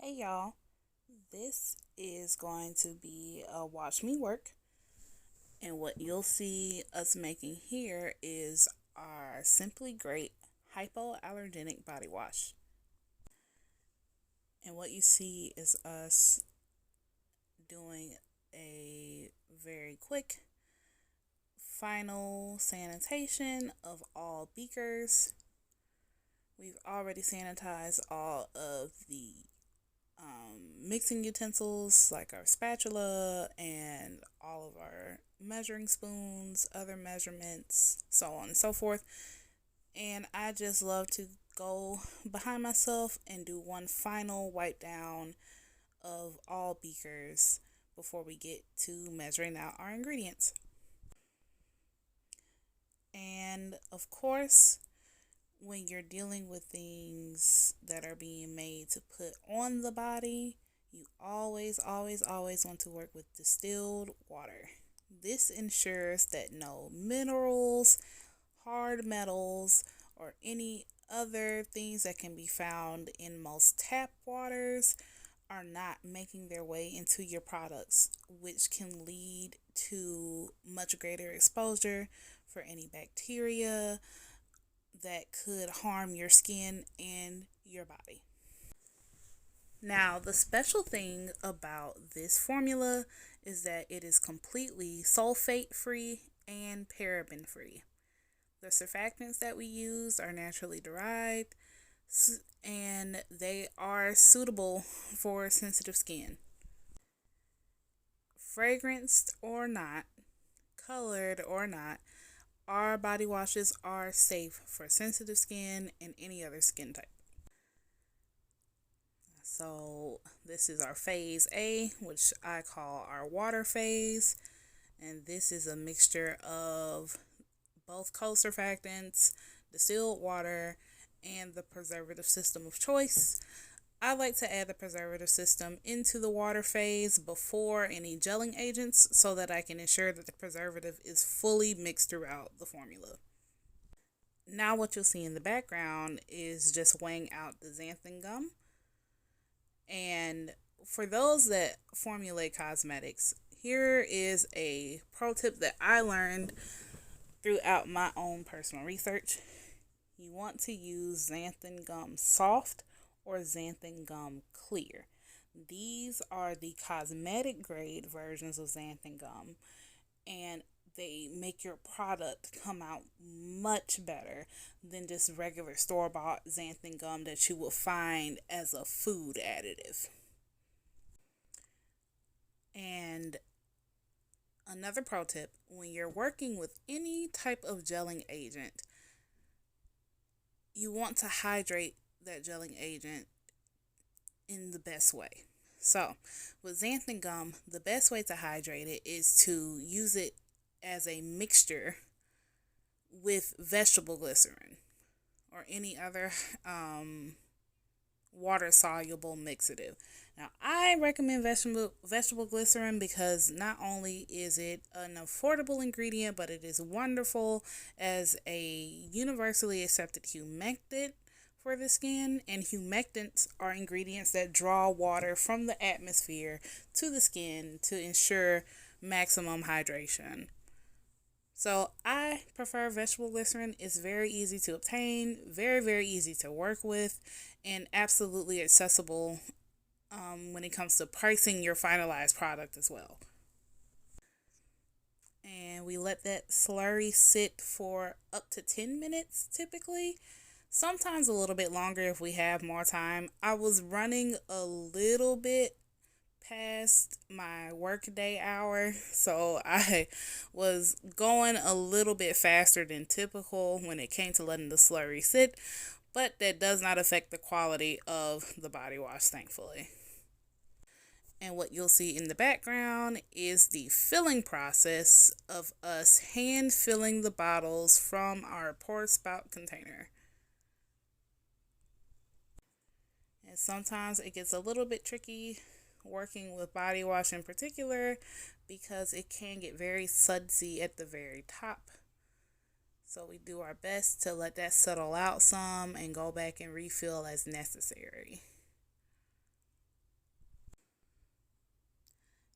Hey y'all, this is going to be a watch me work, and what you'll see us making here is our Simply Great hypoallergenic body wash. And what you see is us doing a very quick final sanitation of all beakers. We've already sanitized all of the mixing utensils like our spatula and all of our measuring spoons, other measurements, so on and so forth. And I just love to go behind myself and do one final wipe down of all beakers before we get to measuring out our ingredients. And of course, when you're dealing with things that are being made to put on the body, you always want to work with distilled water. This ensures that no minerals, hard metals, or any other things that can be found in most tap waters are not making their way into your products, which can lead to much greater exposure for any bacteria that could harm your skin and your body. Now, the special thing about this formula is that it is completely sulfate free and paraben free. The surfactants that we use are naturally derived and they are suitable for sensitive skin. Fragranced or not, colored or not, our body washes are safe for sensitive skin and any other skin type. So this is our phase A, which I call our water phase. And this is a mixture of both co-surfactants, distilled water, and the preservative system of choice. I like to add the preservative system into the water phase before any gelling agents so that I can ensure that the preservative is fully mixed throughout the formula. Now what you'll see in the background is just weighing out the xanthan gum. And for those that formulate cosmetics, here is a pro tip that I learned throughout my own personal research. You want to use xanthan gum soft or xanthan gum clear. These are the cosmetic grade versions of xanthan gum, and they make your product come out much better than just regular store-bought xanthan gum that you will find as a food additive. And another pro tip, when you're working with any type of gelling agent, you want to hydrate that gelling agent in the best way. So, with xanthan gum, the best way to hydrate it is to use it as a mixture with vegetable glycerin or any other water soluble mixative. Now, I recommend vegetable glycerin because not only is it an affordable ingredient, but it is wonderful as a universally accepted humectant for the skin, and humectants are ingredients that draw water from the atmosphere to the skin to ensure maximum hydration. So I prefer vegetable glycerin. It's very easy to obtain, very easy to work with, and absolutely accessible when it comes to pricing your finalized product as well. And we let that slurry sit for up to 10 minutes typically. Sometimes a little bit longer if we have more time. I was running a little bit past my workday hour, so I was going a little bit faster than typical when it came to letting the slurry sit, but that does not affect the quality of the body wash, thankfully. And what you'll see in the background is the filling process of us hand filling the bottles from our pour spout container. And sometimes it gets a little bit tricky working with body wash in particular because it can get very sudsy at the very top. So we do our best to let that settle out some and go back and refill as necessary.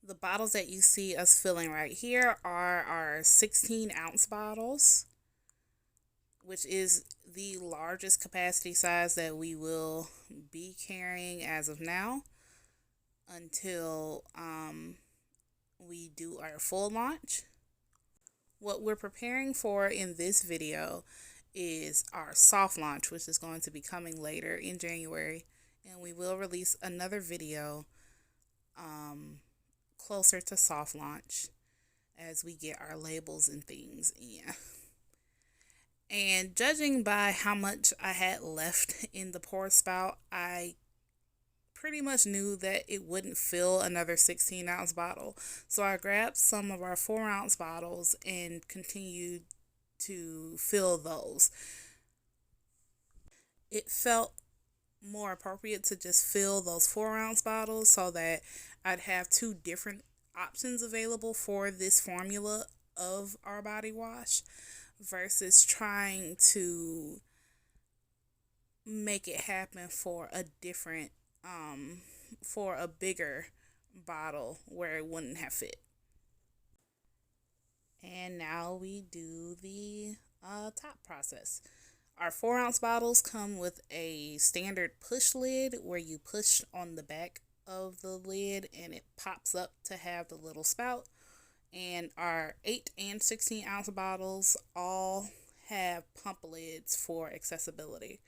The bottles that you see us filling right here are our 16-ounce bottles, which is the largest capacity size that we will be carrying as of now until we do our full launch. What we're preparing for in this video is our soft launch, which is going to be coming later in January, and we will release another video closer to soft launch as we get our labels and things in. And judging by how much I had left in the pour spout, I pretty much knew that it wouldn't fill another 16-ounce bottle. So I grabbed some of our 4-ounce bottles and continued to fill those. It felt more appropriate to just fill those 4-ounce bottles so that I'd have two different options available for this formula of our body wash versus trying to make it happen for a different for a bigger bottle where it wouldn't have fit. And now we do the top process. Our 4-ounce bottles come with a standard push lid where you push on the back of the lid and it pops up to have the little spout. And our 8 and 16-ounce bottles all have pump lids for accessibility.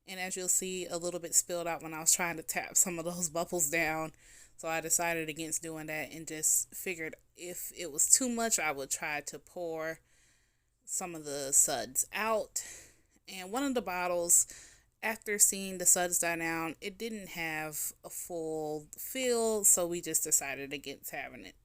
And as you'll see, a little bit spilled out when I was trying to tap some of those bubbles down. So I decided against doing that and just figured if it was too much, I would try to pour some of the suds out. And one of the bottles, after seeing the suds die down, it didn't have a full fill, so we just decided against having it